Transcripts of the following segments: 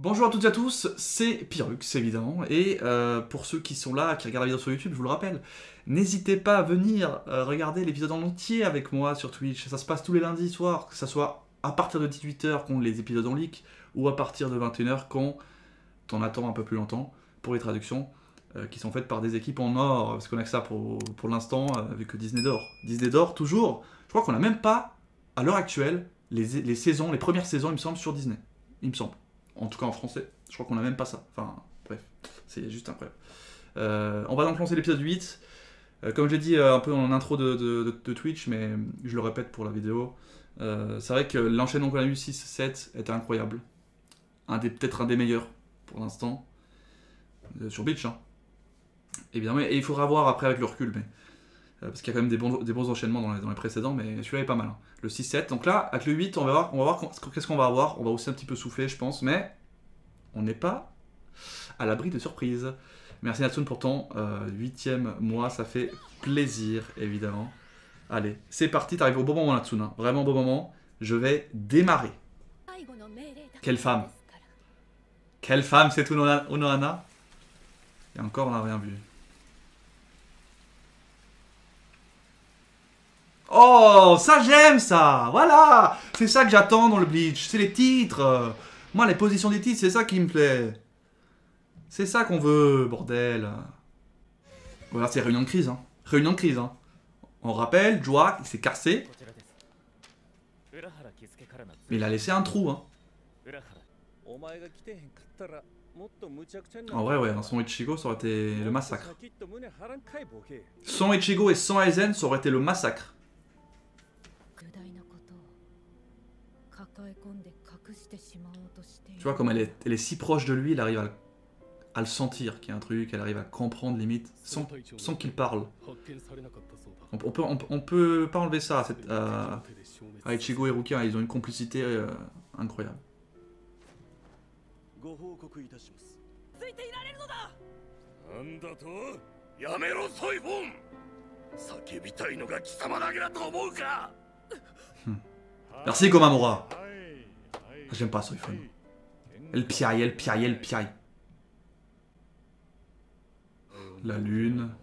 Bonjour à toutes et à tous, c'est Pyrrhux évidemment, et pour ceux qui sont là, qui regardent la vidéo sur YouTube, je vous le rappelle, n'hésitez pas à venir regarder l'épisode en entier avec moi sur Twitch, ça se passe tous les lundis soirs, que ça soit à partir de 18h quand les épisodes en leak, ou à partir de 21h quand on attend un peu plus longtemps pour les traductions, qui sont faites par des équipes en or, parce qu'on a que ça pour l'instant, vu que Disney dort. Disney dort toujours, je crois qu'on n'a même pas, à l'heure actuelle, les saisons, les premières saisons, il me semble, sur Disney, il me semble. En tout cas en français, je crois qu'on n'a même pas ça. Enfin, bref, c'est juste incroyable. On va donc lancer l'épisode 8. Comme j'ai dit un peu en intro de Twitch, mais je le répète pour la vidéo, c'est vrai que l'enchaînement qu'on a eu 6-7 était incroyable. Peut-être un des meilleurs pour l'instant. Sur Bleach, hein. Évidemment, et il faudra voir après avec le recul, mais parce qu'il y a quand même des bons enchaînements dans les précédents, mais celui-là est pas mal. Hein. Le 6-7, donc là, avec le 8, on va voir qu'est-ce qu'on va avoir. On va aussi un petit peu souffler, je pense, mais on n'est pas à l'abri de surprises. Merci Natsun pour ton 8e mois, ça fait plaisir, évidemment. Allez, c'est parti, t'arrives au bon moment Natsun, hein. Vraiment bon moment. Je vais démarrer. Quelle femme! Quelle femme, c'est Unohana? Et encore, on n'a rien vu. Oh, ça j'aime ça. Voilà, c'est ça que j'attends dans le Bleach. C'est les titres. Moi, les positions des titres, c'est ça qui me plaît. C'est ça qu'on veut, bordel. Voilà, c'est réunion de crise. Hein. Réunion de crise. Hein. On rappelle, Joa, il s'est cassé. Mais il a laissé un trou. Hein. En vrai, ouais, sans Ichigo, ça aurait été le massacre. Sans Ichigo et sans Aizen, ça aurait été le massacre. Tu vois, comme elle est si proche de lui, elle arrive à le sentir qu'il y a un truc, elle arrive à comprendre limite, sans qu'il parle. On peut pas enlever ça à Ichigo et Rukia, ils ont une complicité incroyable. Merci Komamura. J'aime pas Soifun. Elle piaille. La lune.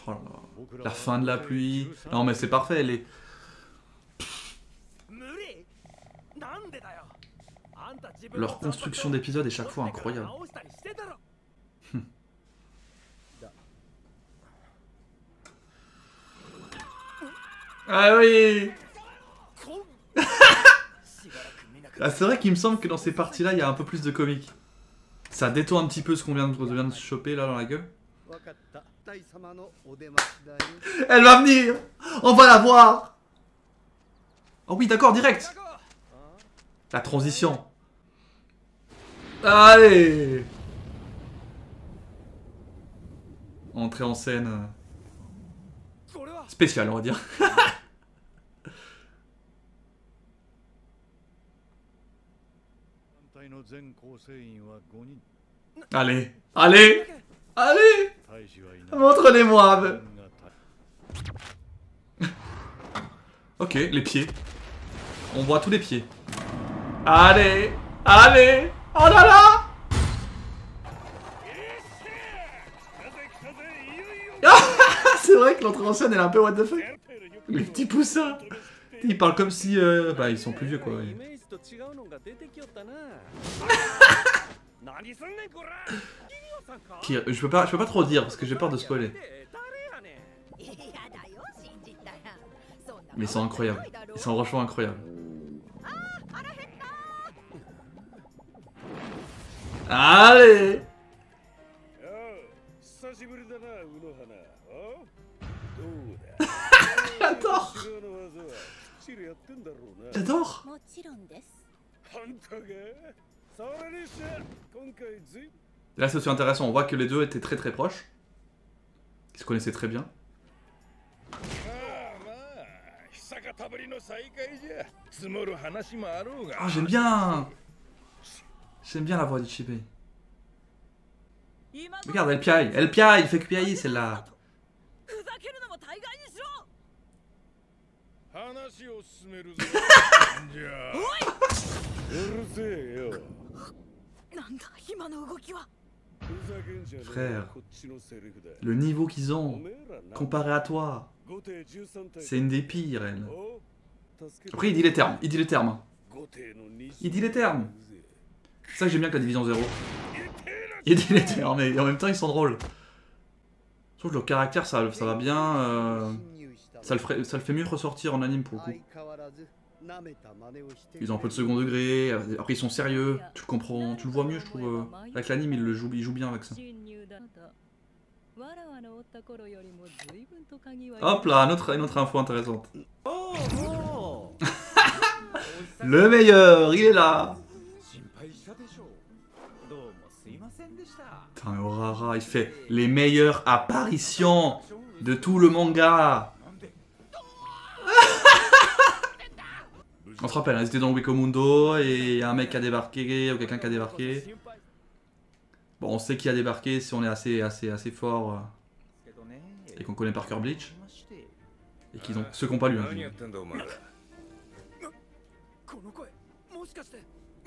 Oh là là. La fin de la pluie. Non mais c'est parfait, elle est... Leur construction d'épisodes est chaque fois incroyable. Ah oui. Ah, c'est vrai qu'il me semble que dans ces parties-là, il y a un peu plus de comique. Ça détourne un petit peu ce qu'on vient de se choper là dans la gueule. Elle va venir. On va la voir. Oh oui, d'accord, direct. La transition. Allez. Entrée en scène spéciale, on va dire. Allez, allez, allez. Montre-les-moi. Ok, les pieds. On voit tous les pieds. Allez, allez. Oh là là. C'est vrai que l'entrée en scène elle est un peu what the fuck. Les petits poussins. Ils parlent comme si... bah ils sont plus vieux quoi. Je peux pas trop dire parce que j'ai peur de spoiler. Mais ils sont incroyables. Ils sont franchement incroyables. Allez. J'adore. J'adore. Là c'est aussi intéressant, on voit que les deux étaient très proches. Ils se connaissaient très bien. Ah j'aime bien. J'aime bien la voix d'Ichibei. Regarde, elle piaille, fait que piaille celle-là. Frère, le niveau qu'ils ont, comparé à toi, c'est une des pires, elle. Après, il dit les termes, il dit les termes. Hein. Il dit les termes. C'est ça que j'aime bien avec la division 0. Il dit les termes, mais en même temps, ils sont drôles. Je trouve que le caractère, ça va bien. Ça le fait mieux ressortir en anime pour le coup. Ils ont un peu de second degré, après ils sont sérieux, tu le comprends, tu le vois mieux je trouve. Avec l'anime, il joue bien avec ça. Hop là, une autre info intéressante. Le meilleur, il est là. Putain, mais Urara, il fait les meilleures apparitions de tout le manga. On se rappelle, hein, ils étaient dans le Wikomundo et il y a un mec qui a débarqué ou quelqu'un qui a débarqué. Bon, on sait qui a débarqué si on est assez fort et qu'on connaît par cœur Bleach. Et qu'ils ont ceux qui n'ont pas lu. Hein,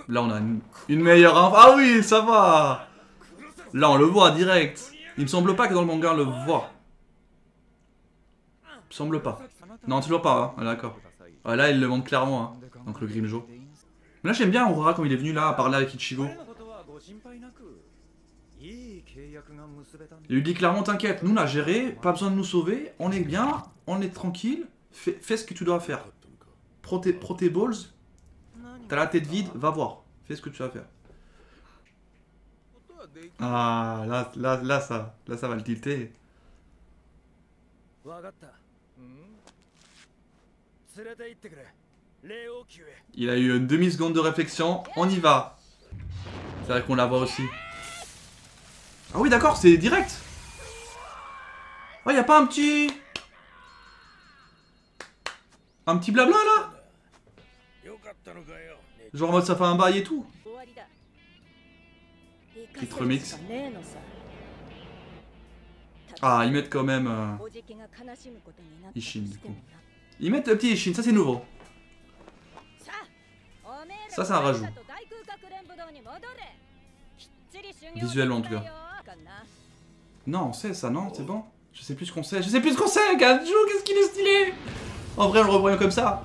là, on a une meilleure info. Ah oui, ça va. Là, on le voit direct. Il me semble pas que dans le manga on le voit. Il me semble pas. Non, toujours pas. Hein. D'accord. Ah, là, il le montre clairement. Hein. Donc le Grimmjow. Mais là, j'aime bien Urara quand il est venu là parler avec Ichigo. Il lui dit clairement, t'inquiète, nous on a géré, pas besoin de nous sauver, on est bien, on est tranquille, fais ce que tu dois faire. Prends tes balls, t'as la tête vide, va voir, fais ce que tu dois faire. Ah, là ça va le tilter. Il a eu une demi-seconde de réflexion, on y va. C'est vrai qu'on la voit aussi. Ah oui d'accord, c'est direct. Oh, y a pas un petit blabla là? Genre en mode ça fait un bail et tout. Petite remix. Ah, ils mettent quand même Ishin du coup. Ils mettent le petit Ishin, ça c'est nouveau. Ça c'est un rajout. Visuellement en tout cas. Non, on sait ça, non? C'est bon? Je sais plus ce qu'on sait. Je sais plus ce qu'on sait, Ganju, qu'est-ce qu'il est stylé! En vrai, on le revoyant comme ça.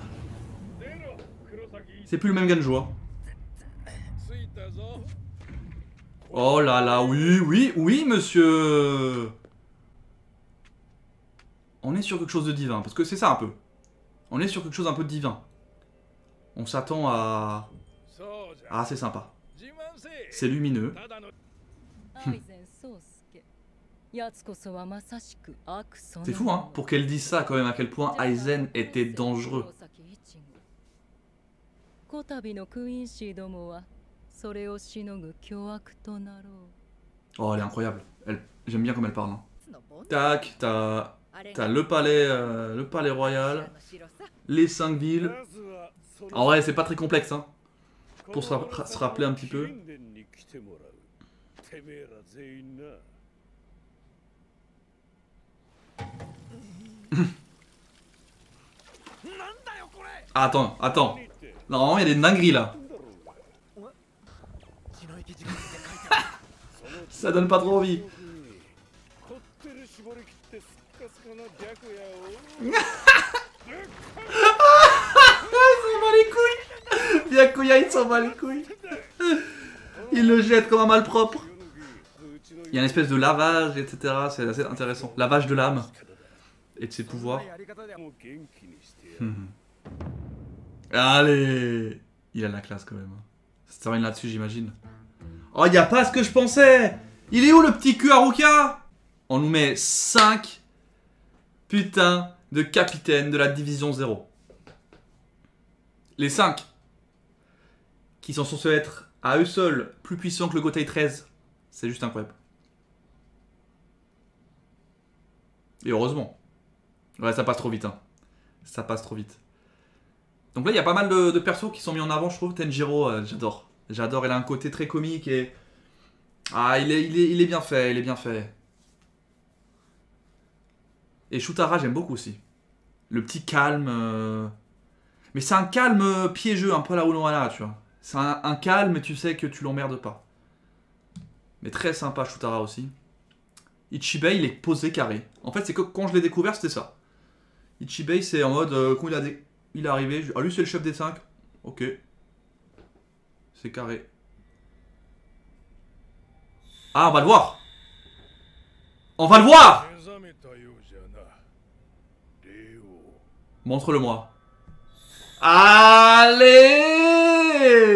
C'est plus le même Ganju, hein. Oh là là, oui, monsieur! On est sur quelque chose de divin, parce que c'est ça un peu. On est sur quelque chose un peu de divin. On s'attend à... Ah, c'est sympa. C'est lumineux. C'est fou, hein, pour qu'elle dise ça quand même, à quel point Aizen était dangereux. Oh, elle est incroyable. J'aime bien comme elle parle. Hein. Tac, t'as le palais royal, les 5 villes. En vrai, c'est pas très complexe, hein, pour se rappeler un petit peu. Ah, attends. Normalement, il y a des dingueries là. Ça donne pas trop envie. Il s'en bat les couilles. Byakuya, il s'en bat les couilles. Il le jette comme un malpropre. Il y a une espèce de lavage, etc. C'est assez intéressant. Lavage de l'âme. Et de ses pouvoirs. Allez. Il a la classe quand même. Ça se termine là-dessus, j'imagine. Oh, il n'y a pas ce que je pensais. Il est où le petit cul Haruka? On nous met 5 putains de capitaines de la division 0. Les 5 qui sont censés être à eux seuls plus puissants que le Gotei 13. C'est juste incroyable. Et heureusement. Ouais, ça passe trop vite. Hein. Ça passe trop vite. Donc là, il y a pas mal de persos qui sont mis en avant, je trouve. Tenjiro, j'adore. J'adore, il a un côté très comique et... Ah, il est bien fait, il est bien fait. Et Shutara, j'aime beaucoup aussi. Le petit calme... Mais c'est un calme piégeux, un peu à la Unohana, tu vois. C'est un calme, tu sais que tu l'emmerdes pas. Mais très sympa, Shutara aussi. Ichibei, il est posé carré. En fait, c'est que quand je l'ai découvert, c'était ça. Ichibei, c'est en mode, quand il est arrivé, ah lui c'est le chef des 5. Ok. C'est carré. Ah, on va le voir. On va le voir. Montre-le-moi. Allez.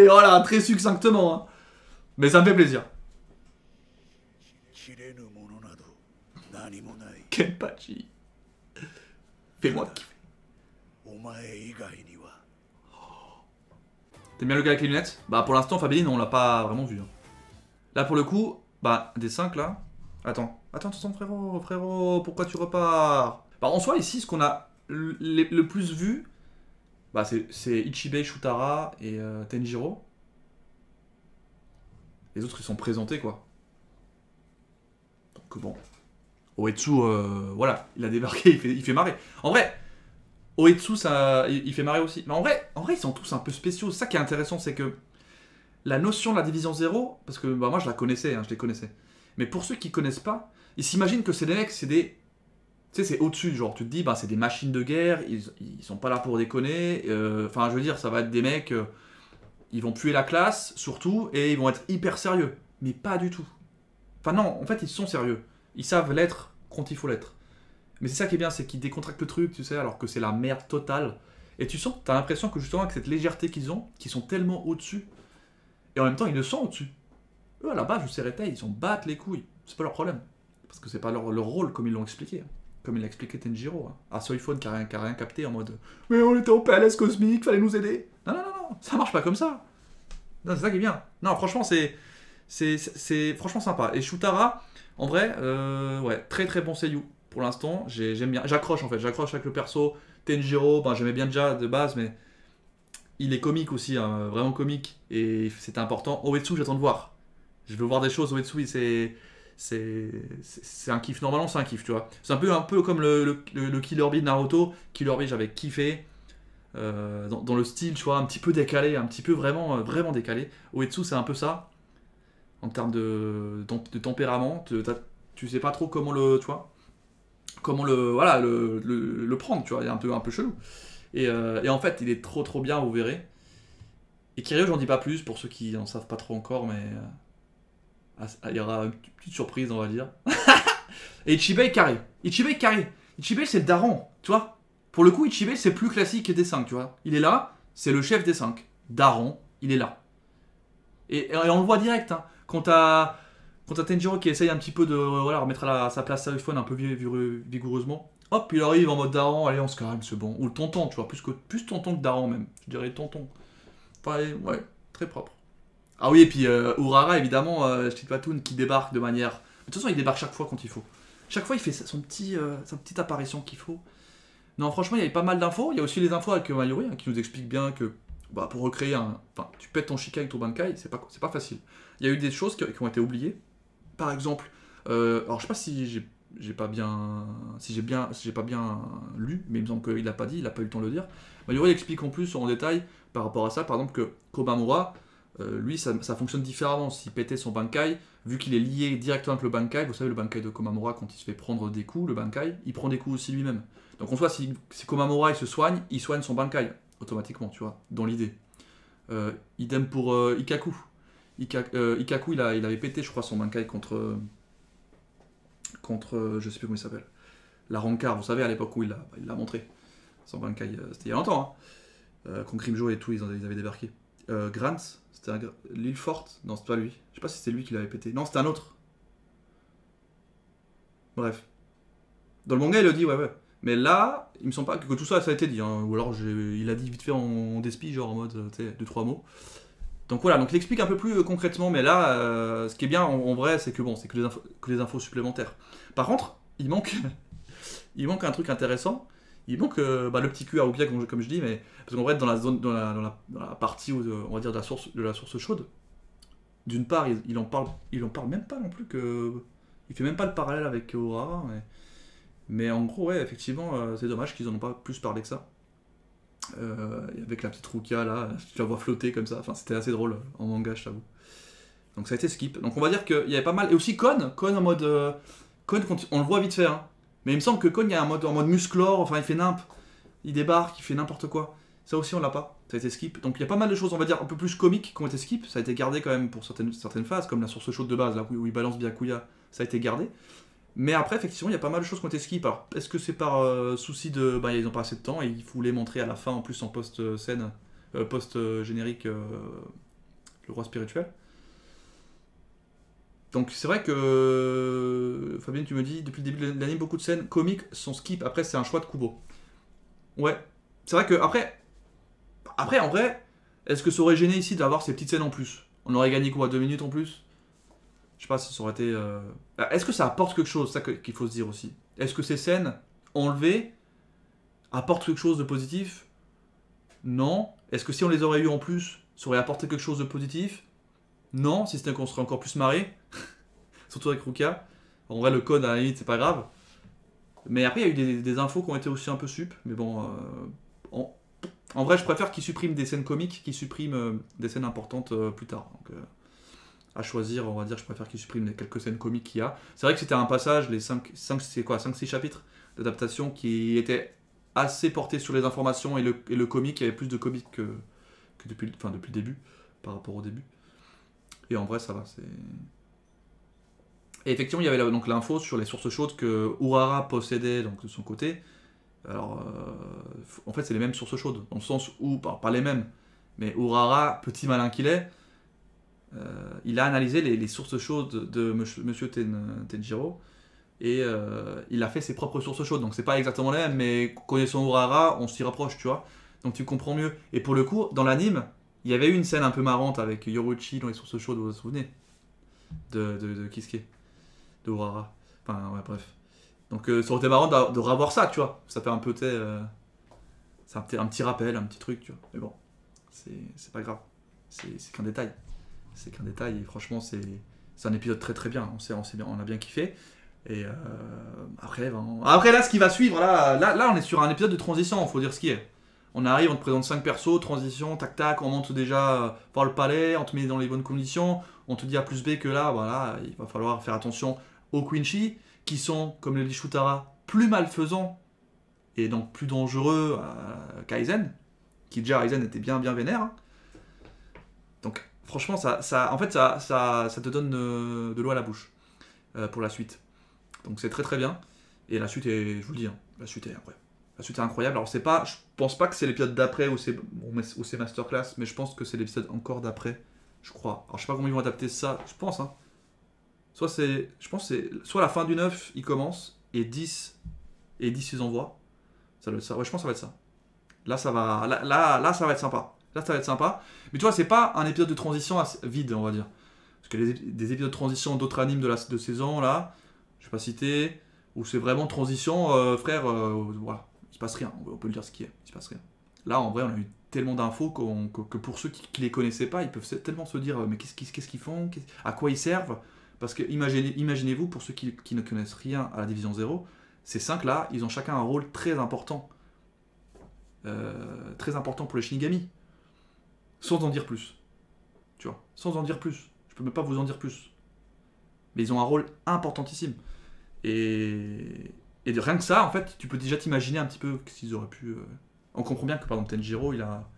Voilà, très succinctement. Hein. Mais ça me fait plaisir. Kenpachi. Fais-moi kiffer. T'aimes bien le gars avec les lunettes? Bah pour l'instant Fabeline on l'a pas vraiment vu. Hein. Là pour le coup, bah des 5 là. Attends, frérot, pourquoi tu repars? Bah en soi ici ce qu'on a le plus vu, bah c'est Ichibei, Shutara et Tenjiro. Les autres ils sont présentés quoi. Donc bon. Oetsu, voilà, il a débarqué, il fait marrer. En vrai, Oetsu, ça, il fait marrer aussi. Mais en vrai, ils sont tous un peu spéciaux. C'est ça qui est intéressant, c'est que la notion de la division 0, parce que bah, moi je la connaissais, hein, je les connaissais. Mais pour ceux qui connaissent pas, ils s'imaginent que c'est des mecs, c'est des... Tu sais, c'est au-dessus, genre tu te dis, bah, c'est des machines de guerre, ils sont pas là pour déconner. Enfin, je veux dire, ça va être des mecs, ils vont puer la classe, surtout, et ils vont être hyper sérieux. Mais pas du tout. Enfin non, en fait, ils sont sérieux. Ils savent l'être quand il faut l'être. Mais c'est ça qui est bien, c'est qu'ils décontractent le truc, tu sais, alors que c'est la merde totale. Et tu sens, t'as l'impression que justement, avec cette légèreté qu'ils ont, qu'ils sont tellement au-dessus, et en même temps, ils le sont au-dessus. Eux, à la base, je sais, ils s'en battent les couilles. C'est pas leur problème. Parce que c'est pas leur rôle, comme ils l'ont expliqué. Hein. Comme il l'a expliqué Tenjiro. Hein. À Soifone qui a rien capté en mode « Mais on était au PLS cosmique, fallait nous aider !» Non, ça marche pas comme ça. Non, c'est ça qui est bien. Non, franchement, c'est franchement sympa. Et Shutara, en vrai, ouais, très très bon seiyuu. Pour l'instant, j'aime bien. J'accroche en fait, j'accroche avec le perso. Tenjiro, ben, j'aimais bien déjà de base, mais il est comique aussi, hein, vraiment comique. Et c'était important. Oetsu, j'attends de voir. Je veux voir des choses. Oetsu, c'est un kiff. Normalement, c'est un kiff, tu vois. C'est un peu comme le Killer Bee de Naruto. Killer Bee, j'avais kiffé. Dans le style, tu vois, un petit peu décalé, un petit peu vraiment, vraiment décalé. Oetsu, c'est un peu ça. En termes de tempérament, tu sais pas trop comment le, tu vois, comment le prendre, tu vois, il est un peu chelou. Et en fait, il est trop bien, vous verrez. Et Kiryu, j'en dis pas plus pour ceux qui n'en savent pas trop encore, mais il y aura une petite surprise, on va dire. Et Ichibei carré. Ichibei, c'est le daron, tu vois. Pour le coup, Ichibei, c'est plus classique des 5, tu vois. Il est là, c'est le chef des 5. Daron, il est là. Et on le voit direct, hein. Quand t'as Tenjiro qui essaye un petit peu de remettre à sa place Saifone un peu vigoureusement, hop, il arrive en mode daron, allez, on se calme, c'est bon. Ou le tonton, tu vois, plus tonton que daron même. Je dirais tonton. Enfin, ouais, très propre. Ah oui, et puis Urara, évidemment, Shitpatoon qui débarque de manière... De toute façon, il débarque chaque fois quand il faut. Chaque fois, il fait sa petite apparition qu'il faut. Non, franchement, il y avait pas mal d'infos. Il y a aussi les infos avec Mayuri, hein, qui nous explique bien que bah, pour recréer un... Enfin, tu pètes ton Shikai avec ton Bankai, c'est pas facile. Il y a eu des choses qui ont été oubliées. Par exemple, alors je sais pas si j'ai pas bien lu, mais il me semble qu'il l'a pas dit, il a pas eu le temps de le dire. Mayuri explique en plus en détail par rapport à ça, par exemple que Komamura, lui ça fonctionne différemment. S'il pétait son Bankai, vu qu'il est lié directement avec le Bankai, vous savez le Bankai de Komamura quand il se fait prendre des coups, le Bankai, il prend des coups aussi lui-même. Donc en soi, si Komamura il se soigne, il soigne son Bankai automatiquement, tu vois, dans l'idée. Idem pour Ikkaku. Ikkaku, il avait pété, je crois, son Bankai contre je sais plus comment il s'appelle. La Rancard, vous savez, à l'époque où il l'a montré. Son Bankai, c'était il y a longtemps. Hein. Quand Grimjo et tout, ils avaient débarqué. Grant, c'était l'île forte. Non, c'est pas lui. Je sais pas si c'était lui qui l'avait pété. Non, c'était un autre. Bref. Dans le manga, il le dit, ouais. Mais là, il me semble pas que tout ça a été dit. Hein. Ou alors, il a dit vite fait en despi, genre en mode, tu sais, 2-3 mots. Donc voilà, donc il explique un peu plus concrètement, mais là, ce qui est bien en vrai, c'est que bon, c'est que les infos supplémentaires. Par contre, il manque un truc intéressant. Il manque le petit cul à Rukia, comme je dis, mais parce qu'en vrai, dans la partie où, on va dire de la source chaude, d'une part, il en parle même pas non plus que, il fait même pas le parallèle avec Urara, mais en gros, ouais, effectivement, c'est dommage qu'ils en ont pas plus parlé que ça. Avec la petite Rukia là, tu la vois flotter comme ça, enfin c'était assez drôle en manga, je t'avoue. Donc ça a été skip. Donc on va dire qu'il y avait pas mal. Et aussi Kon en mode. Kon, on le voit vite fait, hein. Mais il me semble que Kon, il y a un mode, en mode musclore, enfin il fait nimp. Il débarque, il fait n'importe quoi. Ça aussi on l'a pas. Ça a été skip. Donc il y a pas mal de choses, on va dire, un peu plus comiques qui ont été skip. Ça a été gardé quand même pour certaines phases, comme la source chaude de base, là où il balance Byakuya. Ça a été gardé. Mais après, effectivement, il y a pas mal de choses qui ont été skip. Alors, est-ce que c'est par souci de. Bah, ils ont pas assez de temps et il voulait montrer à la fin, en plus en post-scène, post-générique, le roi spirituel. Donc c'est vrai que. Fabien, tu me dis, depuis le début de l'anime, beaucoup de scènes comiques sont skip. Après, c'est un choix de Kubo. Ouais. C'est vrai que, après, en vrai, est-ce que ça aurait gêné ici d'avoir ces petites scènes en plus? On aurait gagné quoi, 2 minutes en plus? Je sais pas si ça aurait été. Est-ce que ça apporte quelque chose, ça qu'il faut se dire aussi? Est-ce que ces scènes enlevées apportent quelque chose de positif? Non. Est-ce que si on les aurait eu en plus, ça aurait apporté quelque chose de positif? Non, si c'était qu'on serait encore plus marré. Surtout avec Ruka. En vrai, le code, à la limite, c'est pas grave. Mais après, il y a eu des infos qui ont été aussi un peu sup. Mais bon, en vrai, je préfère qu'ils suppriment des scènes comiques qu'ils suppriment des scènes importantes plus tard. Donc, à choisir, on va dire, je préfère qu'ils suppriment les quelques scènes comiques qu'il y a. C'est vrai que c'était un passage, les 5-6 chapitres d'adaptation qui étaient assez portés sur les informations et le comique. Il y avait plus de comique que depuis le début, par rapport au début. Et en vrai, ça va, c'est... Et effectivement, il y avait donc l'info sur les sources chaudes que Urara possédait donc, de son côté. Alors, en fait, c'est les mêmes sources chaudes, dans le sens où, pas les mêmes, mais Urara, petit malin qu'il est, il a analysé les sources chaudes de Monsieur Tenjiro, et il a fait ses propres sources chaudes. Donc, c'est pas exactement les mêmes, mais connaissant Urara, on s'y rapproche, tu vois. Donc, tu comprends mieux. Et pour le coup, dans l'anime, il y avait eu une scène un peu marrante avec Yoruichi dans les sources chaudes, vous vous souvenez de Kisuke, de Urara. Enfin, ouais, bref. Donc ça aurait été marrant de revoir ça, tu vois. Ça fait un peu, c'est un petit rappel, un petit truc, tu vois. Mais bon, c'est pas grave. C'est qu'un détail. C'est qu'un détail, et franchement, c'est un épisode très très bien. On a bien kiffé. Et après, là, ce qui va suivre, là, on est sur un épisode de transition, il faut dire ce qui est. On arrive, on te présente 5 persos, transition, tac tac, on monte déjà voir le palais, on te met dans les bonnes conditions, on te dit à plus B que là, voilà, il va falloir faire attention aux Quincy, qui sont, comme le dit Shutara, plus malfaisants et donc plus dangereux qu'Aizen, qui déjà Aizen était bien vénère. Hein. Donc franchement, ça te donne de l'eau à la bouche pour la suite. Donc c'est très très bien. Et la suite est, je vous le dis, hein, la suite est incroyable. La suite est incroyable. Alors je pense pas que c'est l'épisode d'après ou c'est Masterclass, mais je pense que c'est l'épisode encore d'après, je crois. Alors je sais pas comment ils vont adapter ça, je pense, hein. Je pense que c'est soit la fin du 9, il commence, et 10 ils envoient. Ça doit être ça. Ouais, je pense que ça va être ça. Là, ça va, là, ça va être sympa. Là, ça va être sympa. Mais tu vois, c'est pas un épisode de transition vide, on va dire. Parce que des épisodes de transition d'autres animes de saison, là, je vais pas citer, où c'est vraiment transition, frère, voilà, il se passe rien, on peut le dire ce qui est, il se passe rien. Là, en vrai, on a eu tellement d'infos que pour ceux qui les connaissaient pas, ils peuvent tellement se dire, mais qu'est-ce qu'ils font, à quoi ils servent. Parce que imaginez-vous, pour ceux qui ne connaissent rien à la Division 0, ces 5-là, ils ont chacun un rôle très important. Très important pour les Shinigami. Sans en dire plus. Tu vois, sans en dire plus. Je peux même pas vous en dire plus. Mais ils ont un rôle importantissime. Et de rien que ça, en fait, tu peux déjà t'imaginer un petit peu s'ils auraient pu... On comprend bien que, par exemple, Tenjiro, il a...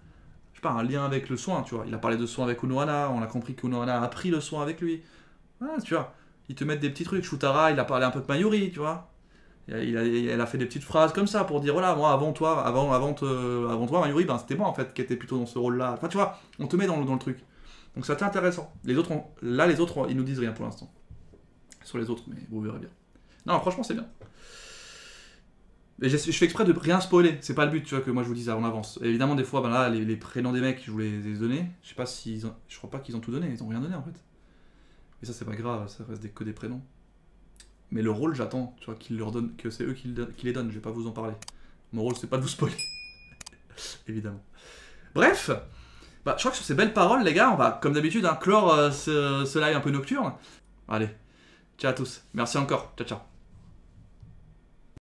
Je sais pas, un lien avec le soin, tu vois. Il a parlé de soin avec Unohana, on a compris qu'Unohana a pris le soin avec lui. Ah, tu vois, ils te mettent des petits trucs. Shutara, il a parlé un peu de Mayuri, tu vois. Elle a fait des petites phrases comme ça pour dire voilà, moi avant toi, Mayuri, ben c'était moi en fait qui était plutôt dans ce rôle-là. Enfin, tu vois, on te met dans le truc. Donc c'est intéressant. Les autres, ils nous disent rien pour l'instant. Sur les autres, mais vous verrez bien. Non, franchement, c'est bien. Mais je fais exprès de rien spoiler. C'est pas le but, tu vois, que moi je vous dise en avance. Et évidemment, des fois, ben là, les prénoms des mecs, je vous les donner. Je sais pas je crois pas qu'ils ont tout donné. Ils ont rien donné en fait. Mais ça, c'est pas grave, ça reste que des prénoms. Mais le rôle, j'attends, tu vois, qu'ils leur donnent, que c'est eux qui les donnent, je vais pas vous en parler. Mon rôle, c'est pas de vous spoiler. Évidemment. Bref, bah, je crois que sur ces belles paroles, les gars, on va, comme d'habitude, clore ce live un peu nocturne. Allez, ciao à tous. Merci encore. Ciao, ciao.